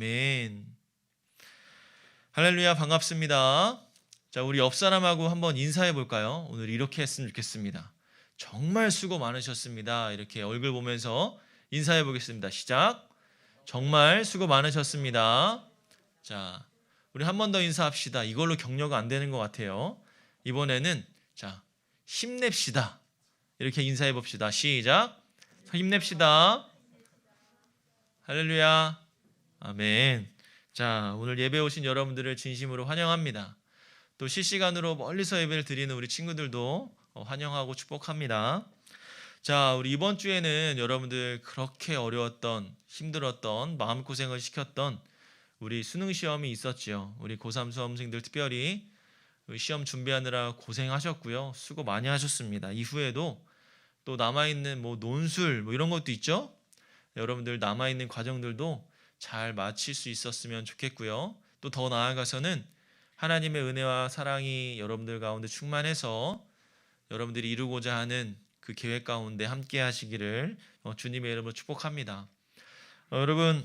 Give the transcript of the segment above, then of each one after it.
아멘. 할렐루야, 반갑습니다. 자, 우리 옆 사람하고 한번 인사해 볼까요? 오늘 이렇게 했으면 좋겠습니다. 정말 수고 많으셨습니다. 이렇게 얼굴 보면서 인사해 보겠습니다. 시작. 정말 수고 많으셨습니다. 자, 우리 한 번 더 인사합시다. 이걸로 격려가 안 되는 것 같아요. 이번에는 자, 힘냅시다. 이렇게 인사해 봅시다. 시작. 힘냅시다. 할렐루야. 아멘. 자, 오늘 예배 오신 여러분들을 진심으로 환영합니다. 또 실시간으로 멀리서 예배를 드리는 우리 친구들도 환영하고 축복합니다. 자, 우리 이번 주에는 여러분들 그렇게 어려웠던, 힘들었던, 마음고생을 시켰던 우리 수능 시험이 있었죠. 우리 고3 수험생들 특별히 시험 준비하느라 고생하셨고요. 수고 많이 하셨습니다. 이후에도 또 남아있는 논술 이런 것도 있죠. 여러분들 남아있는 과정들도 잘 마칠 수 있었으면 좋겠고요. 또 더 나아가서는 하나님의 은혜와 사랑이 여러분들 가운데 충만해서 여러분들이 이루고자 하는 그 계획 가운데 함께 하시기를 주님의 이름으로 축복합니다. 여러분,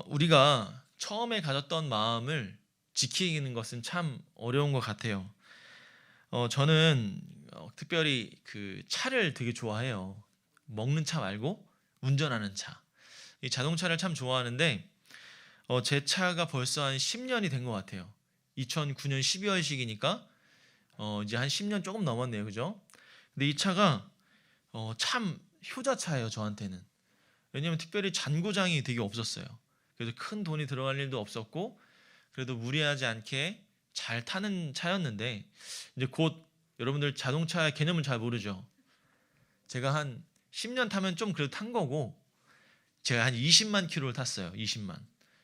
우리가 처음에 가졌던 마음을 지키는 것은 참 어려운 것 같아요. 저는 특별히 그 차를 되게 좋아해요. 먹는 차 말고 운전하는 차. 이 자동차를 참 좋아하는데 제 차가 벌써 한 10년이 된 것 같아요. 2009년 12월식이니까 이제 한 10년 조금 넘었네요. 그죠? 근데 이 차가 참 효자차예요, 저한테는. 왜냐면 특별히 잔고장이 되게 없었어요. 그래서 큰 돈이 들어갈 일도 없었고 그래도 무리하지 않게 잘 타는 차였는데 이제 곧 여러분들 자동차 개념은 잘 모르죠. 제가 한 10년 타면 좀 그래도 탄 거고 제가 한 20만 킬로를 탔어요. 20만.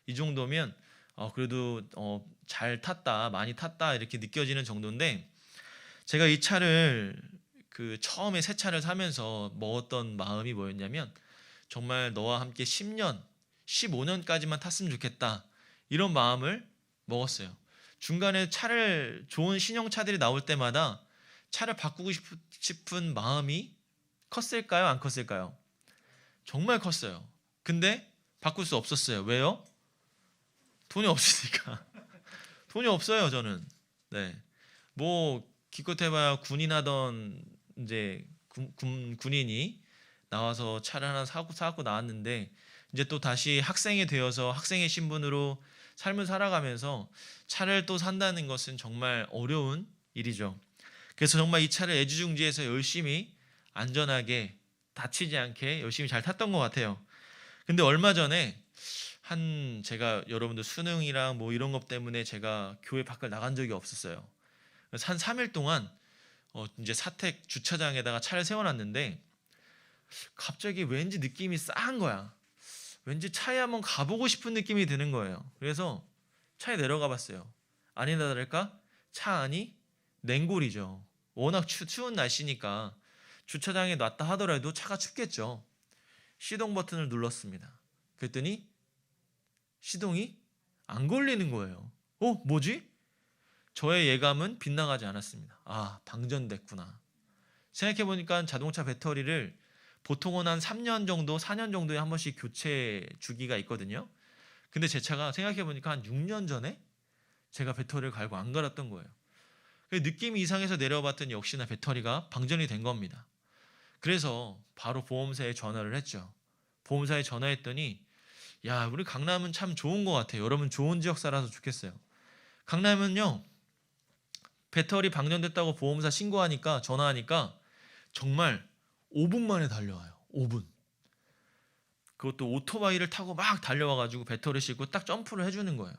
이 정도면 그래도 잘 탔다, 많이 탔다 이렇게 느껴지는 정도인데 제가 이 차를 그 처음에 새 차를 사면서 먹었던 마음이 뭐였냐면 정말 너와 함께 10년, 15년까지만 탔으면 좋겠다 이런 마음을 먹었어요. 중간에 차를 좋은 신형차들이 나올 때마다 차를 바꾸고 싶은 마음이 컸을까요? 안 컸을까요? 정말 컸어요. 근데 바꿀 수 없었어요. 왜요? 돈이 없으니까. 돈이 없어요, 저는. 네. 기껏 해봐야 군인하던 이제 군인이 나와서 차를 하나 사고 나왔는데 이제 또 다시 학생이 되어서 학생의 신분으로 삶을 살아가면서 차를 또 산다는 것은 정말 어려운 일이죠. 그래서 정말 이 차를 애지중지해서 열심히 안전하게 다치지 않게 열심히 잘 탔던 것 같아요. 근데 얼마 전에 제가 여러분들 수능이랑 이런 것 때문에 제가 교회 밖을 나간 적이 없었어요. 그래서 한 3일 동안 이제 사택 주차장에다가 차를 세워놨는데 갑자기 왠지 느낌이 싸한 거야. 왠지 차에 한번 가보고 싶은 느낌이 드는 거예요. 그래서 차에 내려가 봤어요. 아니나 다를까 차 안이 냉골이죠. 워낙 추운 날씨니까 주차장에 놨다 하더라도 차가 춥겠죠. 시동 버튼을 눌렀습니다. 그랬더니 시동이 안 걸리는 거예요. 뭐지? 저의 예감은 빗나가지 않았습니다. 방전됐구나. 생각해보니까 자동차 배터리를 보통은 한 3년 정도, 4년 정도에 한 번씩 교체 주기가 있거든요. 근데 제 차가 생각해보니까 한 6년 전에 제가 배터리를 갈고 안 갈았던 거예요. 느낌이 이상해서 내려봤더니 역시나 배터리가 방전이 된 겁니다. 그래서 바로 보험사에 전화를 했죠. 보험사에 전화했더니 야, 우리 강남은 참 좋은 것 같아요. 여러분 좋은 지역 살아서 좋겠어요. 강남은요, 배터리 방전됐다고 보험사 신고하니까 전화하니까 정말 5분 만에 달려와요. 5분. 그것도 오토바이를 타고 막 달려와가지고 배터리 싣고 딱 점프를 해주는 거예요.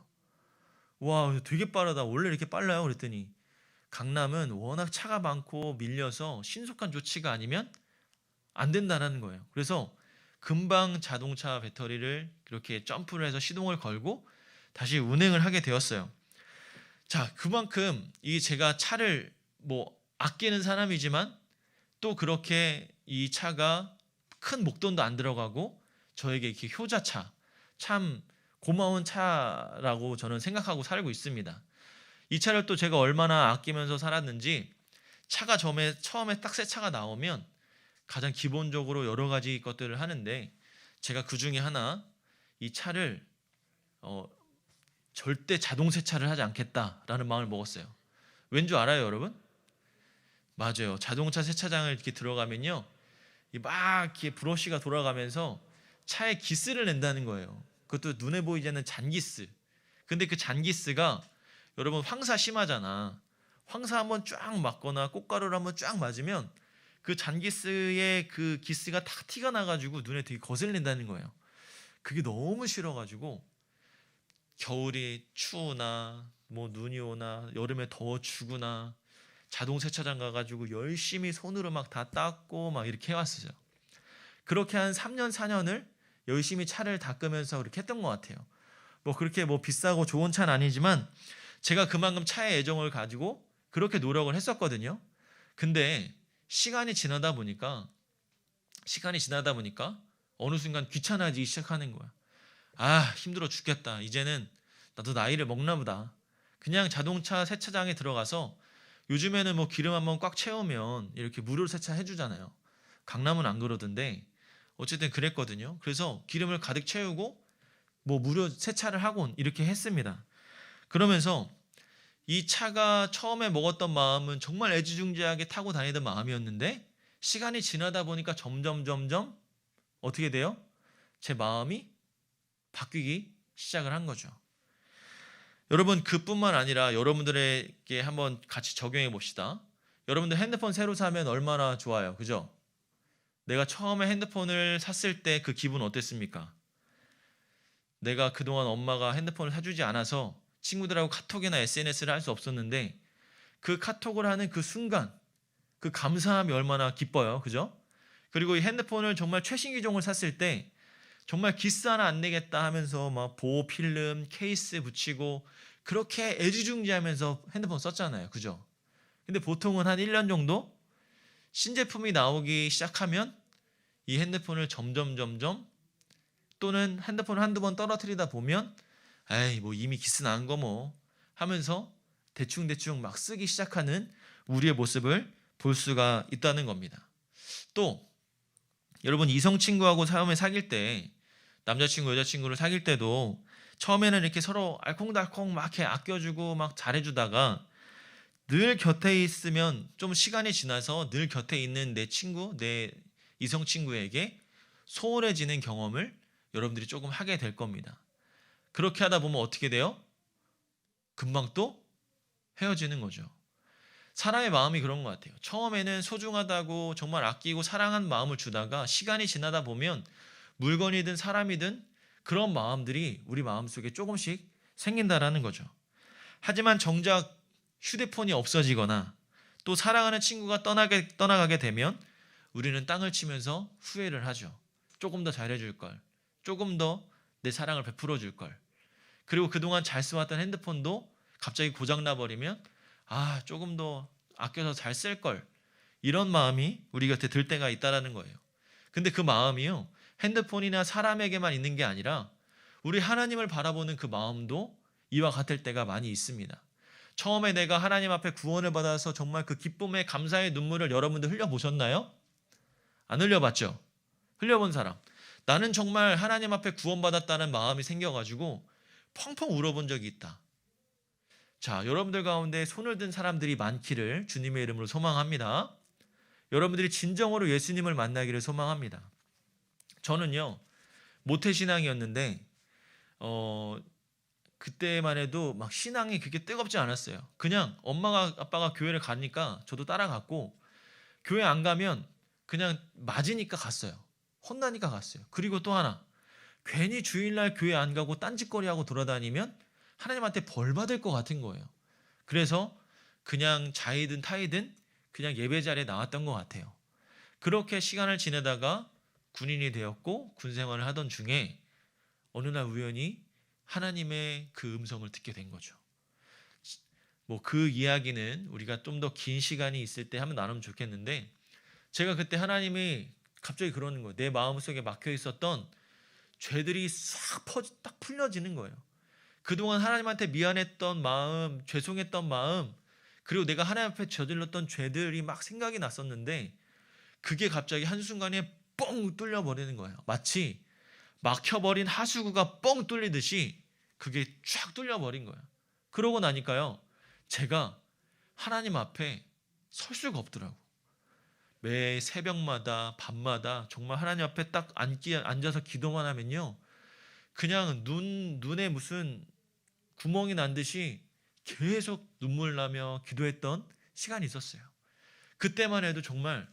와, 되게 빠르다. 원래 이렇게 빨라요? 그랬더니 강남은 워낙 차가 많고 밀려서 신속한 조치가 아니면 안 된다는 거예요. 그래서 금방 자동차 배터리를 그렇게 점프를 해서 시동을 걸고 다시 운행을 하게 되었어요. 자, 그만큼 제가 차를 아끼는 사람이지만 또 그렇게 이 차가 큰 목돈도 안 들어가고 저에게 이렇게 효자차, 참 고마운 차라고 저는 생각하고 살고 있습니다. 이 차를 또 제가 얼마나 아끼면서 살았는지 차가 처음에 딱 새 차가 나오면 가장 기본적으로 여러 가지 것들을 하는데 제가 그 중에 하나 이 차를 절대 자동 세차를 하지 않겠다라는 마음을 먹었어요. 왠 줄 알아요, 여러분? 맞아요. 자동차 세차장을 이렇게 들어가면요, 막 이렇게 브러쉬가 돌아가면서 차에 기스를 낸다는 거예요. 그것도 눈에 보이지 않는 잔기스. 근데 그 잔기스가, 여러분 황사 심하잖아. 황사 한번 쫙 맞거나 꽃가루를 한번 쫙 맞으면 그 잔기스의 그 기스가 다 티가 나가지고 눈에 되게 거슬린다는 거예요. 그게 너무 싫어가지고 겨울이 추우나 뭐 눈이 오나 여름에 더워 죽으나 자동 세차장 가가지고 열심히 손으로 막 다 닦고 막 이렇게 해왔어요. 그렇게 한 3년 4년을 열심히 차를 닦으면서 그렇게 했던 것 같아요. 뭐 그렇게 뭐 비싸고 좋은 차는 아니지만 제가 그만큼 차에 애정을 가지고 그렇게 노력을 했었거든요. 근데 시간이 지나다 보니까 어느 순간 귀찮아지기 시작하는 거야. 아, 힘들어 죽겠다. 이제는 나도 나이를 먹나 보다. 그냥 자동차 세차장에 들어가서, 요즘에는 뭐 기름 한번 꽉 채우면 이렇게 무료로 세차해 주잖아요. 강남은 안 그러던데 어쨌든 그랬거든요. 그래서 기름을 가득 채우고 뭐 무료 세차를 하곤 이렇게 했습니다. 그러면서 이 차가 처음에 먹었던 마음은 정말 애지중지하게 타고 다니던 마음이었는데, 시간이 지나다 보니까 점점 어떻게 돼요? 제 마음이 바뀌기 시작을 한 거죠. 여러분, 그뿐만 아니라 여러분들에게 한번 같이 적용해 봅시다. 여러분들 핸드폰 새로 사면 얼마나 좋아요, 그죠? 내가 처음에 핸드폰을 샀을 때 그 기분 어땠습니까? 내가 그동안 엄마가 핸드폰을 사주지 않아서 친구들하고 카톡이나 SNS를 할 수 없었는데, 그 카톡을 하는 그 순간 그 감사함이 얼마나 기뻐요, 그죠? 그리고 이 핸드폰을 정말 최신 기종을 샀을 때 정말 기스 하나 안 내겠다 하면서 막 보호 필름, 케이스 붙이고 그렇게 애지중지하면서 핸드폰 썼잖아요, 그죠? 근데 보통은 한 1년 정도 신제품이 나오기 시작하면 이 핸드폰을 점점 또는 핸드폰을 한두 번 떨어뜨리다 보면 에이 뭐 이미 기스 난 거 뭐 하면서 대충 막 쓰기 시작하는 우리의 모습을 볼 수가 있다는 겁니다. 또 여러분, 이성 친구하고 처음에 사귈 때, 남자친구 여자친구를 사귈 때도 처음에는 이렇게 서로 알콩달콩 막 이렇게 아껴주고 막 잘해주다가 늘 곁에 있으면 좀 시간이 지나서 늘 곁에 있는 내 친구, 내 이성 친구에게 소홀해지는 경험을 여러분들이 조금 하게 될 겁니다. 그렇게 하다 보면 어떻게 돼요? 금방 또 헤어지는 거죠. 사람의 마음이 그런 것 같아요. 처음에는 소중하다고 정말 아끼고 사랑한 마음을 주다가 시간이 지나다 보면 물건이든 사람이든 그런 마음들이 우리 마음속에 조금씩 생긴다라는 거죠. 하지만 정작 휴대폰이 없어지거나 또 사랑하는 친구가 떠나가게 되면 우리는 땅을 치면서 후회를 하죠. 조금 더 잘해줄 걸, 조금 더 내 사랑을 베풀어 줄 걸. 그리고 그동안 잘 써왔던 핸드폰도 갑자기 고장나 버리면 아, 조금 더 아껴서 잘 쓸 걸. 이런 마음이 우리 곁에 들 때가 있다라는 거예요. 근데 그 마음이요, 핸드폰이나 사람에게만 있는 게 아니라 우리 하나님을 바라보는 그 마음도 이와 같을 때가 많이 있습니다. 처음에 내가 하나님 앞에 구원을 받아서 정말 그 기쁨의 감사의 눈물을 여러분들 흘려보셨나요? 안 흘려봤죠? 흘려본 사람. 나는 정말 하나님 앞에 구원받았다는 마음이 생겨가지고 펑펑 울어본 적이 있다. 자, 여러분들 가운데 손을 든 사람들이 많기를 주님의 이름으로 소망합니다. 여러분들이 진정으로 예수님을 만나기를 소망합니다. 저는요, 모태신앙이었는데 그때만 해도 막 신앙이 그렇게 뜨겁지 않았어요. 그냥 엄마가 아빠가 교회를 가니까 저도 따라갔고, 교회 안 가면 그냥 맞으니까 갔어요. 혼나니까 갔어요. 그리고 또 하나, 괜히 주일날 교회 안 가고 딴짓거리하고 돌아다니면 하나님한테 벌 받을 것 같은 거예요. 그래서 그냥 자이든 타이든 그냥 예배 자리에 나왔던 것 같아요. 그렇게 시간을 지내다가 군인이 되었고 군 생활을 하던 중에 어느 날 우연히 하나님의 그 음성을 듣게 된 거죠. 뭐 그 이야기는 우리가 좀 더 긴 시간이 있을 때 한번 나누면 좋겠는데, 제가 그때 하나님이 갑자기 그러는 거예요. 내 마음속에 막혀 있었던 죄들이 딱 풀려지는 거예요. 그동안 하나님한테 미안했던 마음, 죄송했던 마음, 그리고 내가 하나님 앞에 저질렀던 죄들이 막 생각이 났었는데 그게 갑자기 한순간에 뻥 뚫려버리는 거예요. 마치 막혀버린 하수구가 뻥 뚫리듯이 그게 쫙 뚫려버린 거야. 그러고 나니까요, 제가 하나님 앞에 설 수가 없더라고. 매 새벽마다 밤마다 정말 하나님 앞에 딱 앉아서 기도만 하면요, 그냥 눈에 무슨 구멍이 난 듯이 계속 눈물 나며 기도했던 시간이 있었어요. 그때만 해도 정말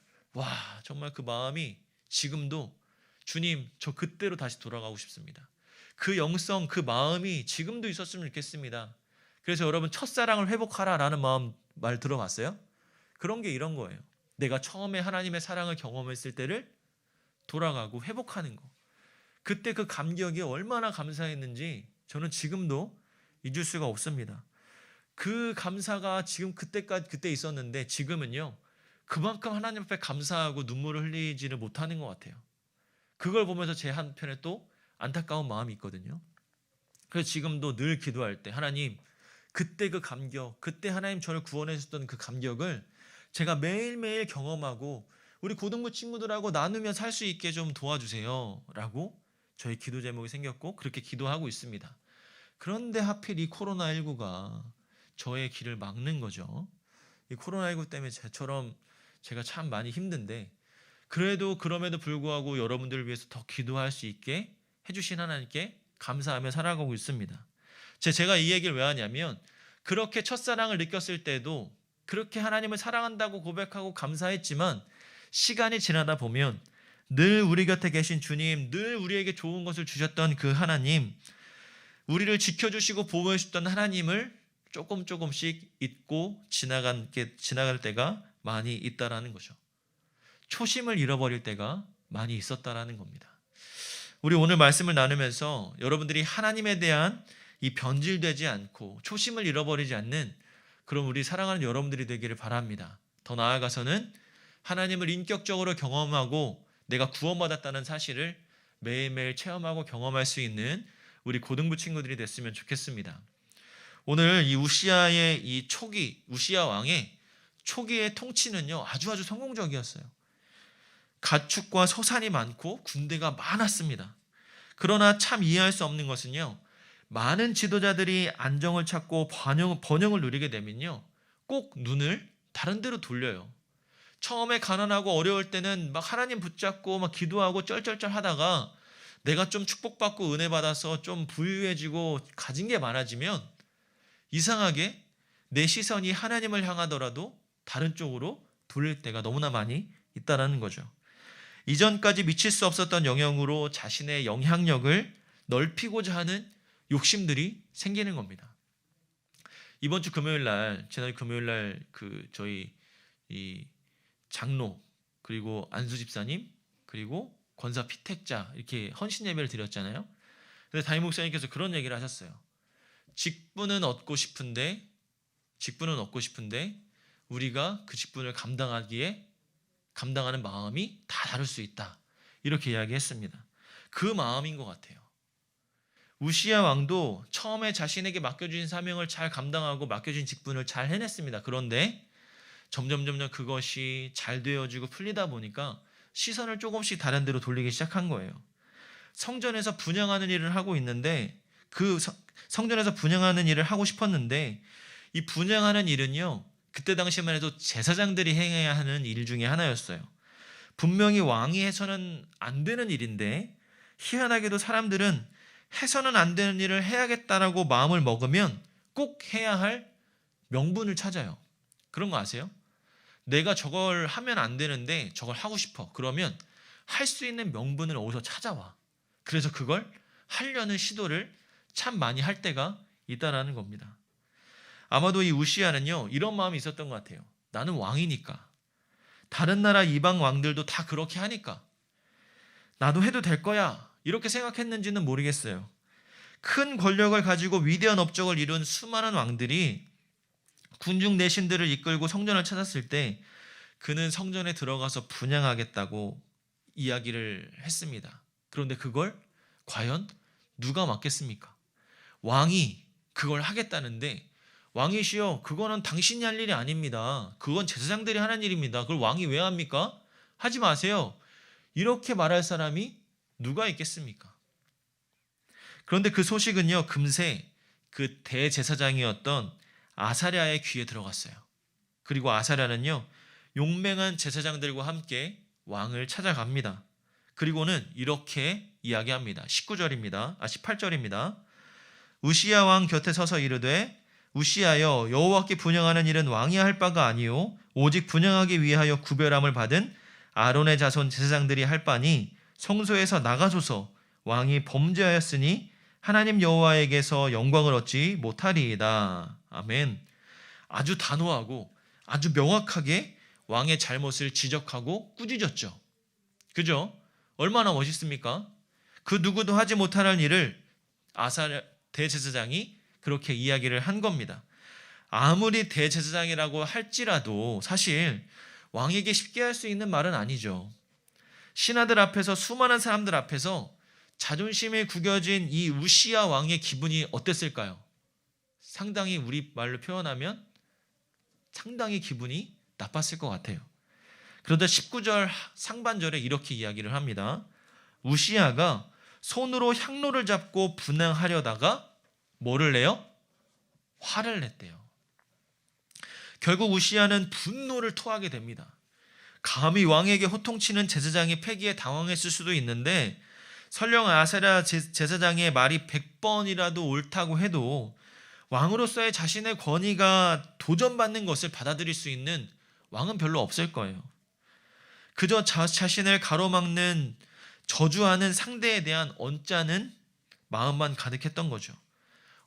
정말 그 마음이 지금도 주님, 저 그때로 다시 돌아가고 싶습니다. 그 영성, 그 마음이 지금도 있었으면 좋겠습니다. 그래서 여러분, 첫사랑을 회복하라라는 말 들어봤어요? 그런 게 이런 거예요. 내가 처음에 하나님의 사랑을 경험했을 때를 돌아가고 회복하는 거. 그때 그 감격이 얼마나 감사했는지 저는 지금도 잊을 수가 없습니다. 그 감사가 지금 그때 있었는데 지금은요, 그만큼 하나님 앞에 감사하고 눈물을 흘리지를 못하는 것 같아요. 그걸 보면서 제 한편에 또 안타까운 마음이 있거든요. 그래서 지금도 늘 기도할 때, 하나님, 그때 그 감격, 그때 하나님 저를 구원해 주셨던 그 감격을 제가 매일매일 경험하고 우리 고등부 친구들하고 나누며 살 수 있게 좀 도와주세요 라고 저희 기도 제목이 생겼고, 그렇게 기도하고 있습니다. 그런데 하필 이 코로나19가 저의 길을 막는 거죠. 이 코로나19 때문에 제가 참 많이 힘든데, 그럼에도 불구하고 여러분들을 위해서 더 기도할 수 있게 해주신 하나님께 감사하며 살아가고 있습니다. 제가 이 얘기를 왜 하냐면, 그렇게 첫사랑을 느꼈을 때도 그렇게 하나님을 사랑한다고 고백하고 감사했지만, 시간이 지나다 보면 늘 우리 곁에 계신 주님, 늘 우리에게 좋은 것을 주셨던 그 하나님, 우리를 지켜주시고 보호해 주셨던 하나님을 조금씩 잊고 지나갈 때가 많이 있다라는 거죠. 초심을 잃어버릴 때가 많이 있었다라는 겁니다. 우리 오늘 말씀을 나누면서 여러분들이 하나님에 대한 이 변질되지 않고 초심을 잃어버리지 않는 그런 우리 사랑하는 여러분들이 되기를 바랍니다. 더 나아가서는 하나님을 인격적으로 경험하고 내가 구원받았다는 사실을 매일매일 체험하고 경험할 수 있는 우리 고등부 친구들이 됐으면 좋겠습니다. 오늘 이 우시야 왕의 초기의 통치는요, 아주 성공적이었어요. 가축과 소산이 많고 군대가 많았습니다. 그러나 참 이해할 수 없는 것은요, 많은 지도자들이 안정을 찾고 번영을 누리게 되면요, 꼭 눈을 다른 데로 돌려요. 처음에 가난하고 어려울 때는 막 하나님 붙잡고 막 기도하고 쩔쩔쩔 하다가 내가 좀 축복받고 은혜 받아서 좀 부유해지고 가진 게 많아지면 이상하게 내 시선이 하나님을 향하더라도 다른 쪽으로 돌릴 때가 너무나 많이 있다라는 거죠. 이전까지 미칠 수 없었던 영역으로 자신의 영향력을 넓히고자 하는 욕심들이 생기는 겁니다. 이번 주 지난 금요일 날 저희 이 장로, 그리고 안수 집사님, 그리고 권사 피택자 이렇게 헌신 예배를 드렸잖아요. 근데 담임 목사님께서 그런 얘기를 하셨어요. 직분은 얻고 싶은데 우리가 그 직분을 감당하는 마음이 다 다를 수 있다. 이렇게 이야기했습니다. 그 마음인 것 같아요. 우시야 왕도 처음에 자신에게 맡겨주신 사명을 잘 감당하고 맡겨진 직분을 잘 해냈습니다. 그런데 점점 그것이 잘 되어지고 풀리다 보니까 시선을 조금씩 다른 데로 돌리기 시작한 거예요. 성전에서 분향하는 일을 하고 있는데, 성전에서 분향하는 일을 하고 싶었는데, 이 분향하는 일은요, 그때 당시만 해도 제사장들이 행해야 하는 일 중에 하나였어요. 분명히 왕이 해서는 안 되는 일인데, 희한하게도 사람들은 해서는 안 되는 일을 해야겠다라고 마음을 먹으면 꼭 해야 할 명분을 찾아요. 그런 거 아세요? 내가 저걸 하면 안 되는데 저걸 하고 싶어. 그러면 할 수 있는 명분을 어디서 찾아와. 그래서 그걸 하려는 시도를 참 많이 할 때가 있다라는 겁니다. 아마도 이 우시야는요, 이런 마음이 있었던 것 같아요. 나는 왕이니까, 다른 나라 이방 왕들도 다 그렇게 하니까 나도 해도 될 거야, 이렇게 생각했는지는 모르겠어요. 큰 권력을 가지고 위대한 업적을 이룬 수많은 왕들이 군중 내신들을 이끌고 성전을 찾았을 때 그는 성전에 들어가서 분향하겠다고 이야기를 했습니다. 그런데 그걸 과연 누가 맡겠습니까? 왕이 그걸 하겠다는데, 왕이시여, 그거는 당신이 할 일이 아닙니다. 그건 제사장들이 하는 일입니다. 그걸 왕이 왜 합니까? 하지 마세요. 이렇게 말할 사람이 누가 있겠습니까? 그런데 그 소식은요, 금세 그 대제사장이었던 아사랴의 귀에 들어갔어요. 그리고 아사랴는요, 용맹한 제사장들과 함께 왕을 찾아갑니다. 그리고는 이렇게 이야기합니다. 18절입니다. 우시야 왕 곁에 서서 이르되 우시야여, 여호와께 분향하는 일은 왕이 할 바가 아니요 오직 분향하기 위하여 구별함을 받은 아론의 자손 제사장들이 할 바니 성소에서 나가소서. 왕이 범죄하였으니 하나님 여호와에게서 영광을 얻지 못하리이다. 아멘. 아주 단호하고 아주 명확하게 왕의 잘못을 지적하고 꾸짖었죠. 그죠? 얼마나 멋있습니까? 그 누구도 하지 못할 일을 아사랴 대제사장이 그렇게 이야기를 한 겁니다. 아무리 대제사장이라고 할지라도 사실 왕에게 쉽게 할 수 있는 말은 아니죠. 신하들 앞에서, 수많은 사람들 앞에서 자존심이 구겨진 이 우시야 왕의 기분이 어땠을까요? 상당히 우리 말로 표현하면 상당히 기분이 나빴을 것 같아요. 그런데 19절 상반절에 이렇게 이야기를 합니다. 우시야가 손으로 향로를 잡고 분향하려다가 뭐를 내요? 화를 냈대요. 결국 우시야는 분노를 토하게 됩니다. 감히 왕에게 호통치는 제사장의 패기에 당황했을 수도 있는데 설령 아사랴 제사장의 말이 100번이라도 옳다고 해도 왕으로서의 자신의 권위가 도전받는 것을 받아들일 수 있는 왕은 별로 없을 거예요. 그저 자신을 가로막는 저주하는 상대에 대한 언짢은 마음만 가득했던 거죠.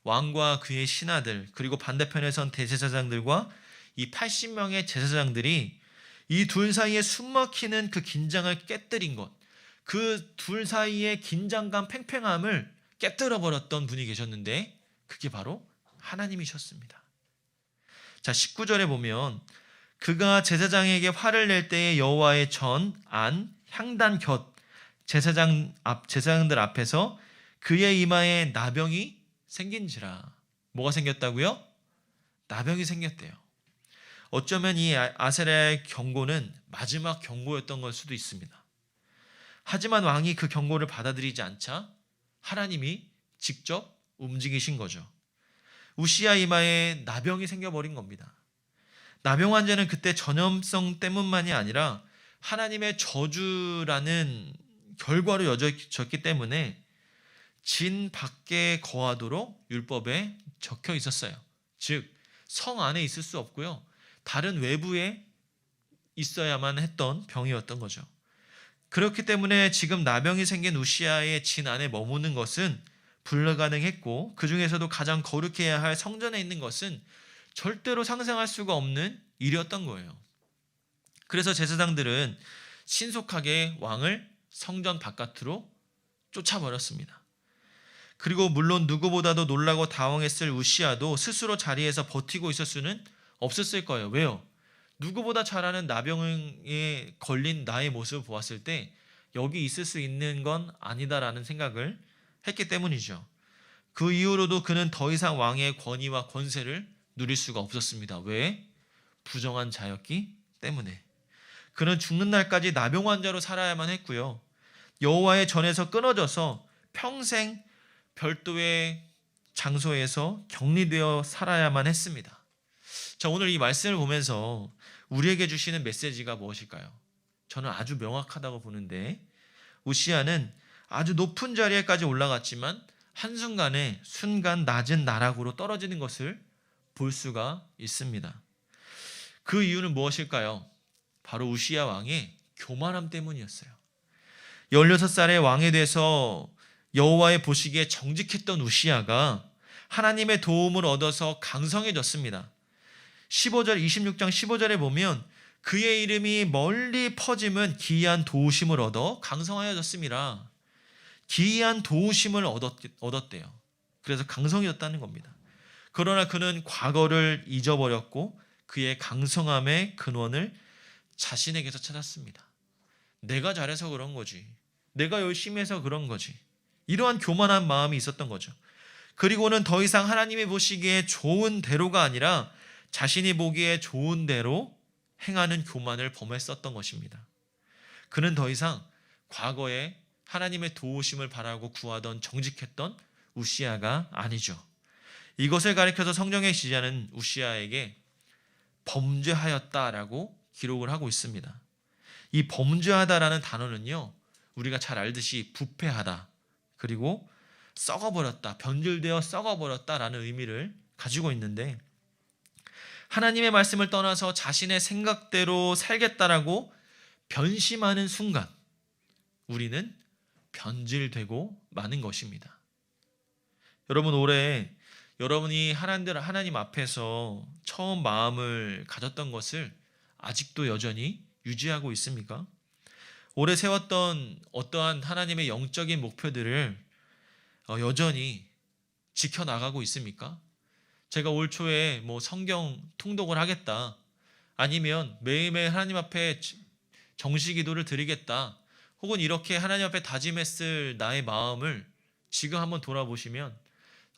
왕과 그의 신하들, 그리고 반대편에 선 대제사장들과 이 80명의 제사장들이 이 둘 사이에 숨막히는 그 긴장을 깨뜨린 것, 그 둘 사이의 긴장감 팽팽함을 깨뜨려 버렸던 분이 계셨는데 그게 바로 하나님이셨습니다. 자, 19절에 보면 그가 제사장에게 화를 낼 때에 여호와의 전, 안, 향단 곁 제사장들 앞에서 그의 이마에 나병이 생긴지라. 뭐가 생겼다고요? 나병이 생겼대요. 어쩌면 이 아사랴의 경고는 마지막 경고였던 걸 수도 있습니다. 하지만 왕이 그 경고를 받아들이지 않자 하나님이 직접 움직이신 거죠. 우시야 이마에 나병이 생겨버린 겁니다. 나병 환자는 그때 전염성 때문만이 아니라 하나님의 저주라는 결과로 여겨졌기 때문에 진 밖에 거하도록 율법에 적혀 있었어요. 즉, 성 안에 있을 수 없고요. 다른 외부에 있어야만 했던 병이었던 거죠. 그렇기 때문에 지금 나병이 생긴 우시야의 진 안에 머무는 것은 불가능했고, 그 중에서도 가장 거룩해야 할 성전에 있는 것은 절대로 상상할 수가 없는 일이었던 거예요. 그래서 제사장들은 신속하게 왕을 성전 바깥으로 쫓아버렸습니다. 그리고 물론 누구보다도 놀라고 당황했을 우시야도 스스로 자리에서 버티고 있을 수는 없었을 거예요. 왜요? 누구보다 잘 아는 나병에 걸린 나의 모습을 보았을 때 여기 있을 수 있는 건 아니다라는 생각을 했기 때문이죠. 그 이후로도 그는 더 이상 왕의 권위와 권세를 누릴 수가 없었습니다. 왜? 부정한 자였기 때문에. 그는 죽는 날까지 나병 환자로 살아야만 했고요. 여호와의 전에서 끊어져서 평생 별도의 장소에서 격리되어 살아야만 했습니다. 자, 오늘 이 말씀을 보면서 우리에게 주시는 메시지가 무엇일까요? 저는 아주 명확하다고 보는데, 우시야는 아주 높은 자리에까지 올라갔지만 한순간에 순간 낮은 나락으로 떨어지는 것을 볼 수가 있습니다. 그 이유는 무엇일까요? 바로 우시야 왕의 교만함 때문이었어요. 16살에 왕이 돼서 여호와의 보시기에 정직했던 우시야가 하나님의 도움을 얻어서 강성해졌습니다. 26장 15절에 보면 그의 이름이 멀리 퍼짐은 기이한 도우심을 얻어 강성하여졌습니다. 기이한 도우심을 얻었대요. 그래서 강성해졌다는 겁니다. 그러나 그는 과거를 잊어버렸고 그의 강성함의 근원을 자신에게서 찾았습니다. 내가 잘해서 그런 거지. 내가 열심히 해서 그런 거지. 이러한 교만한 마음이 있었던 거죠. 그리고는 더 이상 하나님이 보시기에 좋은 대로가 아니라 자신이 보기에 좋은 대로 행하는 교만을 범했었던 것입니다. 그는 더 이상 과거에 하나님의 도우심을 바라고 구하던 정직했던 우시아가 아니죠. 이것을 가리켜서 성경의 지자는 우시아에게 범죄하였다라고 기록을 하고 있습니다. 이 범죄하다라는 단어는요, 우리가 잘 알듯이 부패하다, 그리고 썩어버렸다, 변질되어 썩어버렸다라는 의미를 가지고 있는데, 하나님의 말씀을 떠나서 자신의 생각대로 살겠다라고 변심하는 순간 우리는 변질되고 마는 것입니다. 여러분, 올해 여러분이 하나님 앞에서 처음 마음을 가졌던 것을 아직도 여전히 유지하고 있습니까? 올해 세웠던 어떠한 하나님의 영적인 목표들을 여전히 지켜나가고 있습니까? 제가 올 초에 성경 통독을 하겠다, 아니면 매일매일 하나님 앞에 정시 기도를 드리겠다, 혹은 이렇게 하나님 앞에 다짐했을 나의 마음을 지금 한번 돌아보시면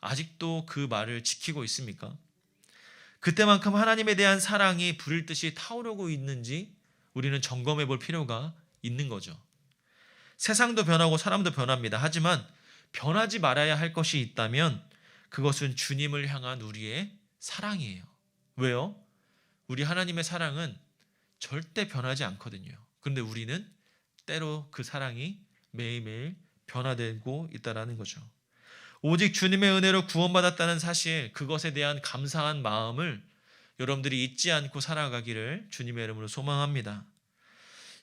아직도 그 말을 지키고 있습니까? 그때만큼 하나님에 대한 사랑이 불일 듯이 타오르고 있는지 우리는 점검해 볼 필요가 있는 거죠. 세상도 변하고 사람도 변합니다. 하지만 변하지 말아야 할 것이 있다면 그것은 주님을 향한 우리의 사랑이에요. 왜요? 우리 하나님의 사랑은 절대 변하지 않거든요. 그런데 우리는 때로 그 사랑이 매일매일 변화되고 있다는 거죠. 오직 주님의 은혜로 구원받았다는 사실, 그것에 대한 감사한 마음을 여러분들이 잊지 않고 살아가기를 주님의 이름으로 소망합니다.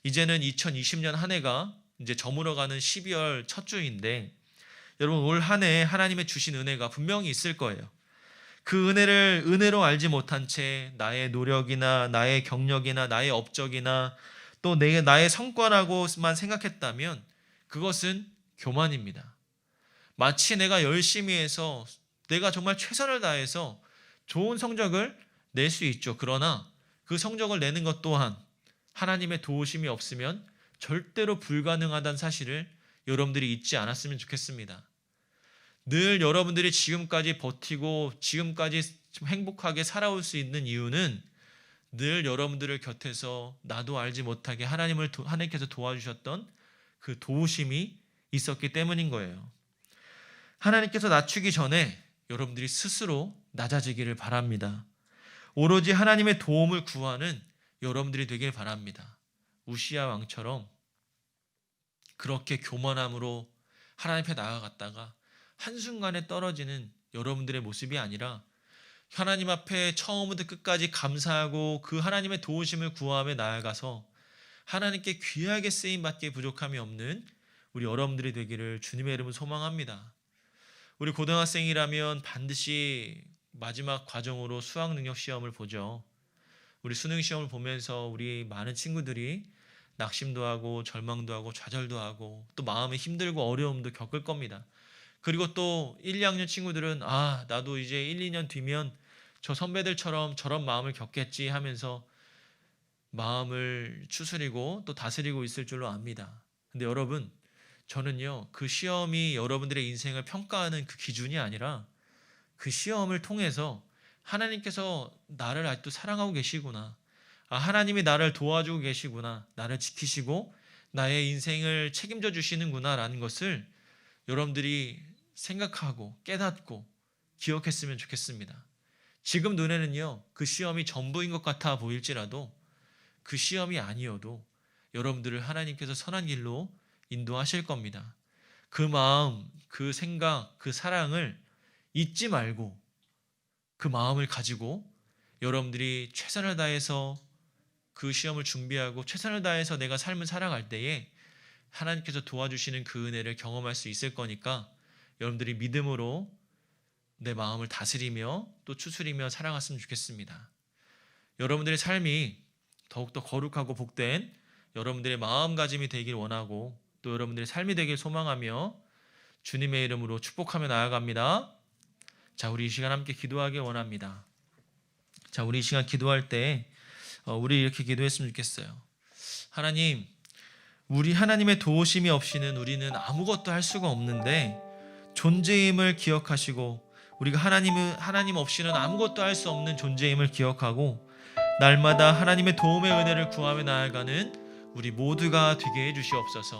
이제는 2020년 한 해가 이제 저물어가는 12월 첫 주인데, 여러분 올 한 해 하나님의 주신 은혜가 분명히 있을 거예요. 그 은혜를 은혜로 알지 못한 채 나의 노력이나 나의 경력이나 나의 업적이나 또 나의 성과라고만 생각했다면 그것은 교만입니다. 마치 내가 열심히 해서 내가 정말 최선을 다해서 좋은 성적을 낼 수 있죠. 그러나 그 성적을 내는 것 또한 하나님의 도우심이 없으면 절대로 불가능하다는 사실을 여러분들이 잊지 않았으면 좋겠습니다. 늘 여러분들이 지금까지 버티고 지금까지 행복하게 살아올 수 있는 이유는 늘 여러분들을 곁에서 나도 알지 못하게 하나님께서 도와주셨던 그 도우심이 있었기 때문인 거예요. 하나님께서 낮추기 전에 여러분들이 스스로 낮아지기를 바랍니다. 오로지 하나님의 도움을 구하는 여러분들이 되길 바랍니다. 우시아 왕처럼 그렇게 교만함으로 하나님 앞에 나아갔다가 한순간에 떨어지는 여러분들의 모습이 아니라 하나님 앞에 처음부터 끝까지 감사하고 그 하나님의 도우심을 구하며 나아가서 하나님께 귀하게 쓰임받기에 부족함이 없는 우리 여러분들이 되기를 주님의 이름으로 소망합니다. 우리 고등학생이라면 반드시 마지막 과정으로 수학 능력 시험을 보죠. 우리 수능 시험을 보면서 우리 많은 친구들이 낙심도 하고 절망도 하고 좌절도 하고 또 마음이 힘들고 어려움도 겪을 겁니다. 그리고 또 1, 2학년 친구들은 나도 이제 1, 2년 뒤면 저 선배들처럼 저런 마음을 겪겠지 하면서 마음을 추스리고 또 다스리고 있을 줄로 압니다. 근데 여러분, 저는요, 그 시험이 여러분들의 인생을 평가하는 그 기준이 아니라 그 시험을 통해서 하나님께서 나를 아직도 사랑하고 계시구나, 하나님이 나를 도와주고 계시구나, 나를 지키시고 나의 인생을 책임져 주시는구나 라는 것을 여러분들이 생각하고 깨닫고 기억했으면 좋겠습니다. 지금 눈에는요, 그 시험이 전부인 것 같아 보일지라도 그 시험이 아니어도 여러분들을 하나님께서 선한 길로 인도하실 겁니다. 그 마음, 그 생각, 그 사랑을 잊지 말고 그 마음을 가지고 여러분들이 최선을 다해서 그 시험을 준비하고 최선을 다해서 내가 삶을 살아갈 때에 하나님께서 도와주시는 그 은혜를 경험할 수 있을 거니까 여러분들이 믿음으로 내 마음을 다스리며 또 추스리며 살아갔으면 좋겠습니다. 여러분들의 삶이 더욱더 거룩하고 복된 여러분들의 마음가짐이 되길 원하고 또 여러분들의 삶이 되길 소망하며 주님의 이름으로 축복하며 나아갑니다. 자, 우리 이 시간 함께 기도하길 원합니다. 자, 우리 이 시간 기도할 때 우리 이렇게 기도했으면 좋겠어요. 하나님, 우리 하나님의 도우심이 없이는 우리는 아무것도 할 수가 없는데 존재임을 기억하시고 우리가 하나님 없이는 아무것도 할 수 없는 존재임을 기억하고 날마다 하나님의 도움의 은혜를 구하며 나아가는 우리 모두가 되게 해주시옵소서.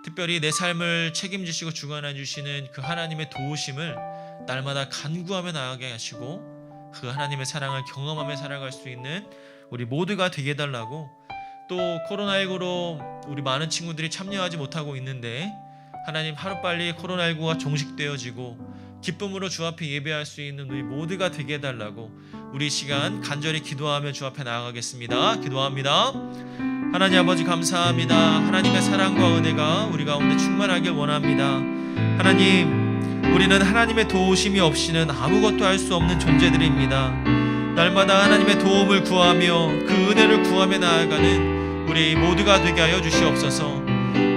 특별히 내 삶을 책임지시고 주관해 주시는 그 하나님의 도우심을 날마다 간구하며 나아가게 하시고 그 하나님의 사랑을 경험하며 살아갈 수 있는 우리 모두가 되게 해달라고, 또 코로나19로 우리 많은 친구들이 참여하지 못하고 있는데 하나님 하루빨리 코로나19가 종식되어지고 기쁨으로 주 앞에 예배할 수 있는 우리 모두가 되게 해달라고 우리 시간 간절히 기도하며 주 앞에 나아가겠습니다. 기도합니다. 하나님 아버지 감사합니다. 하나님의 사랑과 은혜가 우리 가운데 충만하길 원합니다. 하나님, 우리는 하나님의 도우심이 없이는 아무것도 할 수 없는 존재들입니다. 날마다 하나님의 도움을 구하며 그 은혜를 구하며 나아가는 우리 모두가 되게 하여 주시옵소서.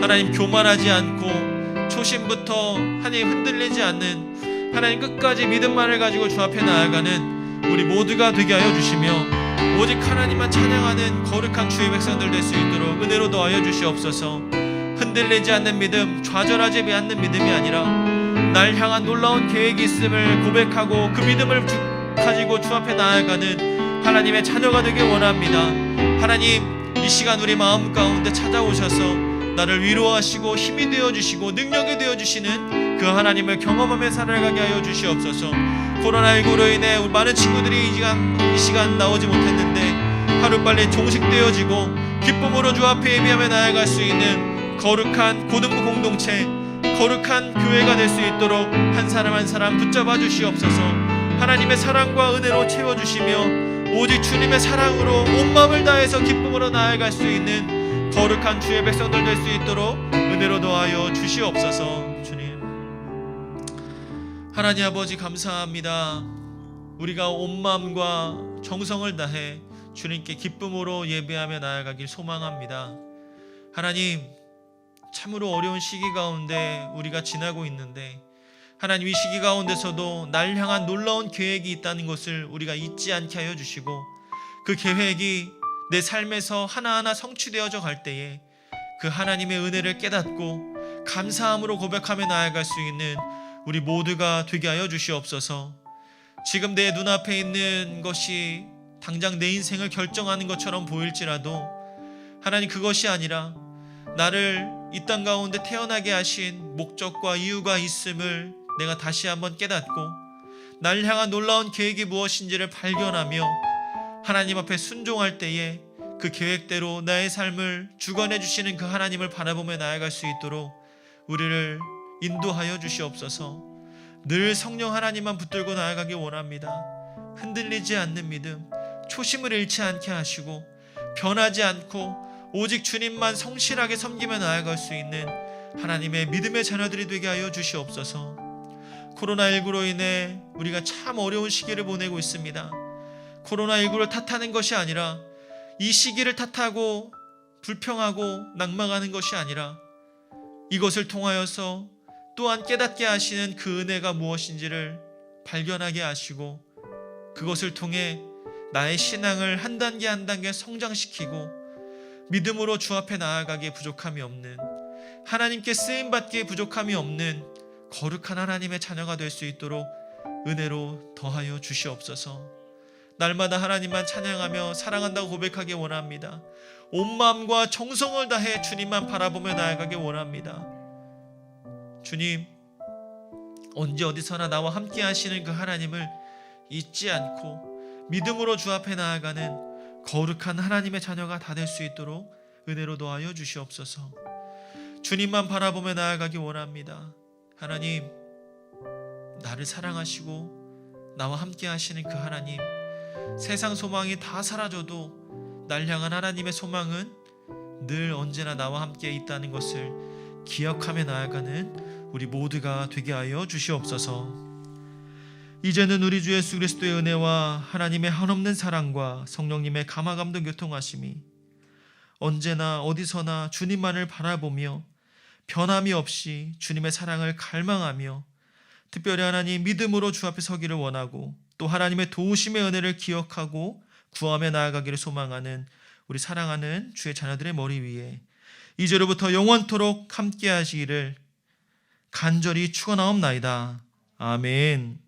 하나님, 교만하지 않고 초심부터 하나님 흔들리지 않는 하나님 끝까지 믿음만을 가지고 주 앞에 나아가는 우리 모두가 되게 하여 주시며 오직 하나님만 찬양하는 거룩한 주의 백성들 될 수 있도록 은혜로 더하여 주시옵소서. 흔들리지 않는 믿음, 좌절하지 않는 믿음이 아니라 날 향한 놀라운 계획이 있음을 고백하고 그 믿음을 가지고 주 앞에 나아가는 하나님의 자녀가 되길 원합니다. 하나님, 이 시간 우리 마음 가운데 찾아오셔서 나를 위로하시고 힘이 되어주시고 능력이 되어주시는 그 하나님을 경험하며 살아가게 하여 주시옵소서. 코로나19로 인해 우리 많은 친구들이 이 시간 나오지 못했는데 하루빨리 종식되어지고 기쁨으로 주 앞에 예배하며 나아갈 수 있는 거룩한 고등부 공동체, 거룩한 교회가 될 수 있도록 한 사람 한 사람 붙잡아 주시옵소서. 하나님의 사랑과 은혜로 채워주시며 오직 주님의 사랑으로 온 마음을 다해서 기쁨으로 나아갈 수 있는 거룩한 주의 백성들 될 수 있도록 은혜로 더하여 주시옵소서. 주님, 하나님 아버지 감사합니다. 우리가 온 마음과 정성을 다해 주님께 기쁨으로 예배하며 나아가길 소망합니다. 하나님, 참으로 어려운 시기 가운데 우리가 지나고 있는데 하나님, 이 시기 가운데서도 날 향한 놀라운 계획이 있다는 것을 우리가 잊지 않게 하여 주시고 그 계획이 내 삶에서 하나하나 성취되어져 갈 때에 그 하나님의 은혜를 깨닫고 감사함으로 고백하며 나아갈 수 있는 우리 모두가 되게 하여 주시옵소서. 지금 내 눈앞에 있는 것이 당장 내 인생을 결정하는 것처럼 보일지라도 하나님, 그것이 아니라 나를 이 땅 가운데 태어나게 하신 목적과 이유가 있음을 내가 다시 한번 깨닫고 날 향한 놀라운 계획이 무엇인지를 발견하며 하나님 앞에 순종할 때에 그 계획대로 나의 삶을 주관해 주시는 그 하나님을 바라보며 나아갈 수 있도록 우리를 인도하여 주시옵소서. 늘 성령 하나님만 붙들고 나아가기 원합니다. 흔들리지 않는 믿음, 초심을 잃지 않게 하시고 변하지 않고 오직 주님만 성실하게 섬기며 나아갈 수 있는 하나님의 믿음의 자녀들이 되게 하여 주시옵소서. 코로나19로 인해 우리가 참 어려운 시기를 보내고 있습니다. 코로나19를 탓하는 것이 아니라 이 시기를 탓하고 불평하고 낙망하는 것이 아니라 이것을 통하여서 또한 깨닫게 하시는 그 은혜가 무엇인지를 발견하게 하시고 그것을 통해 나의 신앙을 한 단계 한 단계 성장시키고 믿음으로 주 앞에 나아가기에 부족함이 없는, 하나님께 쓰임받기에 부족함이 없는 거룩한 하나님의 자녀가 될 수 있도록 은혜로 더하여 주시옵소서. 날마다 하나님만 찬양하며 사랑한다고 고백하기 원합니다. 온 마음과 정성을 다해 주님만 바라보며 나아가기 원합니다. 주님, 언제 어디서나 나와 함께 하시는 그 하나님을 잊지 않고 믿음으로 주 앞에 나아가는 거룩한 하나님의 자녀가 다 될 수 있도록 은혜로 도와여 주시옵소서. 주님만 바라보며 나아가기 원합니다. 하나님, 나를 사랑하시고 나와 함께 하시는 그 하나님, 세상 소망이 다 사라져도 날 향한 하나님의 소망은 늘 언제나 나와 함께 있다는 것을 기억하며 나아가는 우리 모두가 되게 하여 주시옵소서. 이제는 우리 주 예수 그리스도의 은혜와 하나님의 한없는 사랑과 성령님의 감화감동 교통하심이 언제나 어디서나 주님만을 바라보며 변함이 없이 주님의 사랑을 갈망하며 특별히 하나님 믿음으로 주 앞에 서기를 원하고 또 하나님의 도우심의 은혜를 기억하고 구하며 나아가기를 소망하는 우리 사랑하는 주의 자녀들의 머리 위에 이제로부터 영원토록 함께 하시기를 간절히 축원하옵나이다. 아멘.